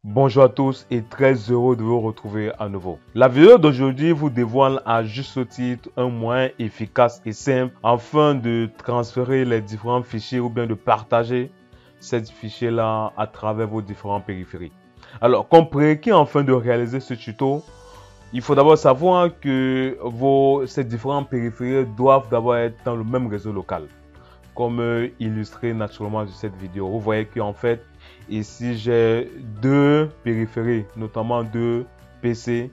Bonjour à tous et très heureux de vous retrouver à nouveau. La vidéo d'aujourd'hui vous dévoile à juste titre un moyen efficace et simple afin de transférer les différents fichiers ou bien de partager ces fichiers-là à travers vos différents périphériques. Alors, comme prérequis afin de réaliser ce tuto, il faut d'abord savoir que ces différents périphériques doivent d'abord être dans le même réseau local. Comme illustré naturellement sur cette vidéo, vous voyez qu'en fait, ici j'ai deux périphériques, notamment deux PC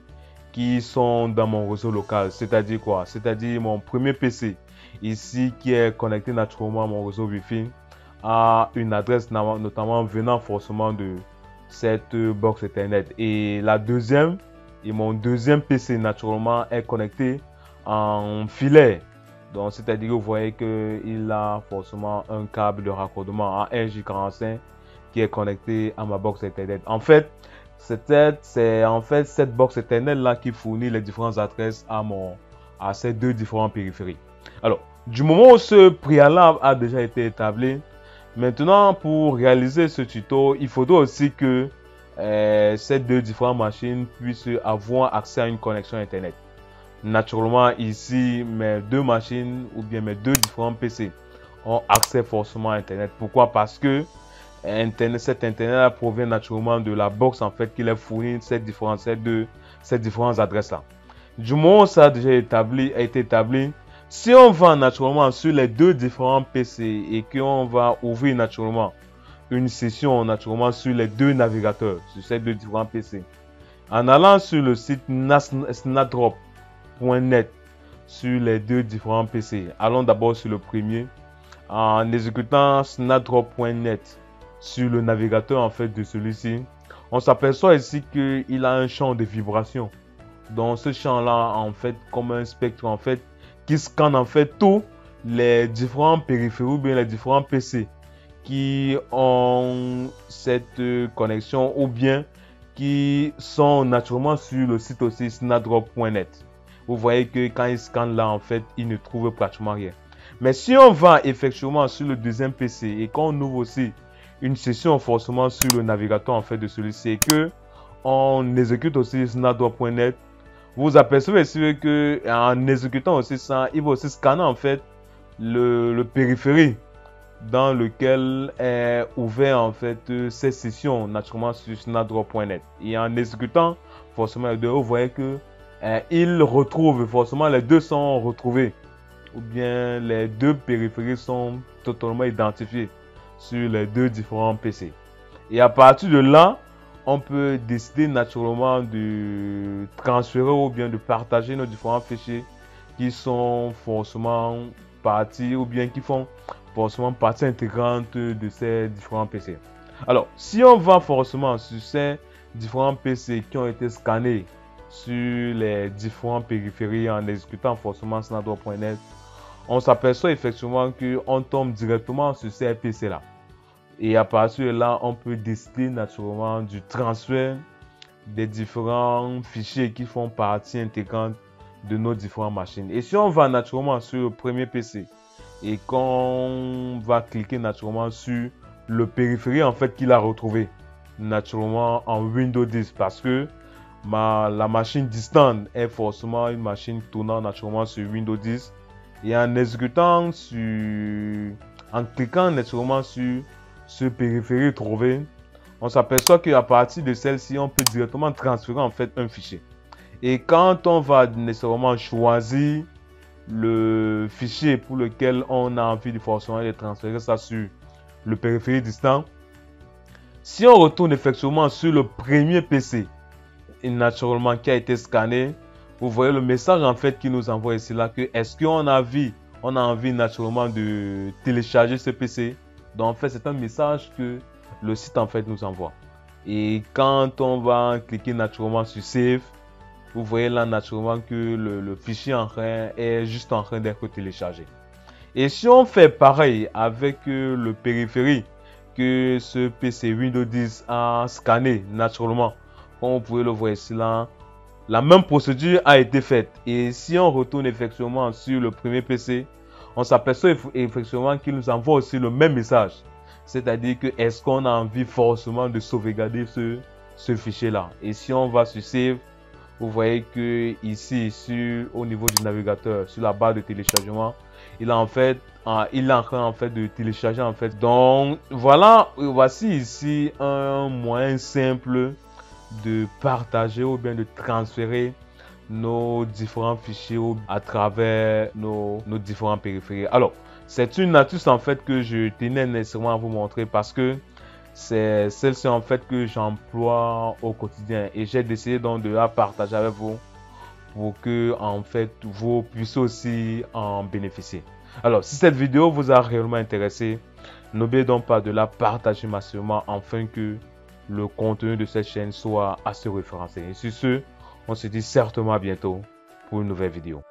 qui sont dans mon réseau local. C'est-à-dire quoi? C'est-à-dire mon premier PC ici qui est connecté naturellement à mon réseau Wi-Fi à une adresse notamment venant forcément de cette box Ethernet. Et mon deuxième PC naturellement est connecté en filaire. Donc, c'est-à-dire que vous voyez qu'il a forcément un câble de raccordement à RJ45 qui est connecté à ma box Ethernet. En fait, c'est cette box Ethernet là qui fournit les différentes adresses à ces deux différents périphériques. Alors, du moment où ce préalable a déjà été établi, maintenant pour réaliser ce tuto, il faudra aussi que ces deux différentes machines puissent avoir accès à une connexion Internet. Naturellement, ici, mes deux machines ou bien mes deux différents PC ont accès forcément à Internet. Pourquoi? Parce que cet Internet provient naturellement de la box en fait qui les fournit ces différentes adresses-là. Du moment où ça a déjà été établi, si on va naturellement sur les deux différents PC et qu'on va ouvrir naturellement une session naturellement sur les deux navigateurs, sur ces deux différents PC, en allant sur le site snapdrop.net sur les deux différents PC. Allons d'abord sur le premier. En exécutant snapdrop.net sur le navigateur en fait de celui-ci, on s'aperçoit ici qu'il a un champ de vibration. Dans ce champ-là, en fait, comme un spectre en fait, qui scanne en fait tous les différents périphériques ou bien les différents PC qui ont cette connexion ou bien qui sont naturellement sur le site aussi snapdrop.net. Vous voyez que quand il scanne là, en fait, il ne trouve pratiquement rien. Mais si on va effectivement sur le deuxième PC et qu'on ouvre aussi une session forcément sur le navigateur en fait de celui-ci et que on exécute aussi snapdrop.net, vous apercevez ici que en exécutant aussi ça, il va aussi scanner en fait le périphérique dans lequel est ouvert en fait ces sessions naturellement sur snapdrop.net. Et en exécutant forcément les deux, vous voyez que il retrouve forcément, les deux sont retrouvés ou bien les deux périphériques sont totalement identifiés sur les deux différents PC. Et à partir de là, on peut décider naturellement de transférer ou bien de partager nos différents fichiers qui sont forcément partie ou bien qui font forcément partie intégrante de ces différents PC. Alors, si on va forcément sur ces différents PC qui ont été scannés sur les différents périphériques en exécutant forcément snapdrop.net, on s'aperçoit effectivement qu'on tombe directement sur ces PC là. Et à partir de là, on peut décider naturellement du transfert des différents fichiers qui font partie intégrante de nos différentes machines. Et si on va naturellement sur le premier PC et qu'on va cliquer naturellement sur le périphérique en fait qu'il a retrouvé naturellement en Windows 10, parce que la machine distante est forcément une machine tournant naturellement sur Windows 10, et en cliquant naturellement sur ce périphérique trouvé, on s'aperçoit qu'à partir de celle-ci, on peut directement transférer en fait un fichier. Et quand on va nécessairement choisir le fichier pour lequel on a envie de forcément de transférer ça sur le périphérique distant, si on retourne effectivement sur le premier PC et naturellement qui a été scanné, vous voyez le message en fait qui nous envoie ici là que est-ce qu'on a envie naturellement de télécharger ce PC. Donc en fait c'est un message que le site en fait nous envoie. Et quand on va cliquer naturellement sur Save, vous voyez là naturellement que le fichier est juste en train d'être téléchargé. Et si on fait pareil avec le périphérique que ce PC Windows 10 a scanné naturellement, comme vous pouvez le voir ici là, la même procédure a été faite. Et si on retourne effectivement sur le premier PC, on s'aperçoit effectivement qu'il nous envoie aussi le même message. C'est-à-dire que est-ce qu'on a envie forcément de sauvegarder ce fichier là. Et si on va sur Save, vous voyez que ici au niveau du navigateur, sur la barre de téléchargement, il est en train en fait de télécharger en fait. Donc voilà, voici ici un moyen simple de partager ou bien de transférer nos différents fichiers à travers nos différents périphériques. Alors, c'est une astuce en fait que je tenais nécessairement à vous montrer parce que c'est celle-ci en fait que j'emploie au quotidien et j'ai décidé donc de la partager avec vous pour que en fait vous puissiez aussi en bénéficier. Alors, si cette vidéo vous a réellement intéressé, n'oubliez donc pas de la partager massivement afin que le contenu de cette chaîne soit assez référencé. Et sur ce, on se dit certainement à bientôt pour une nouvelle vidéo.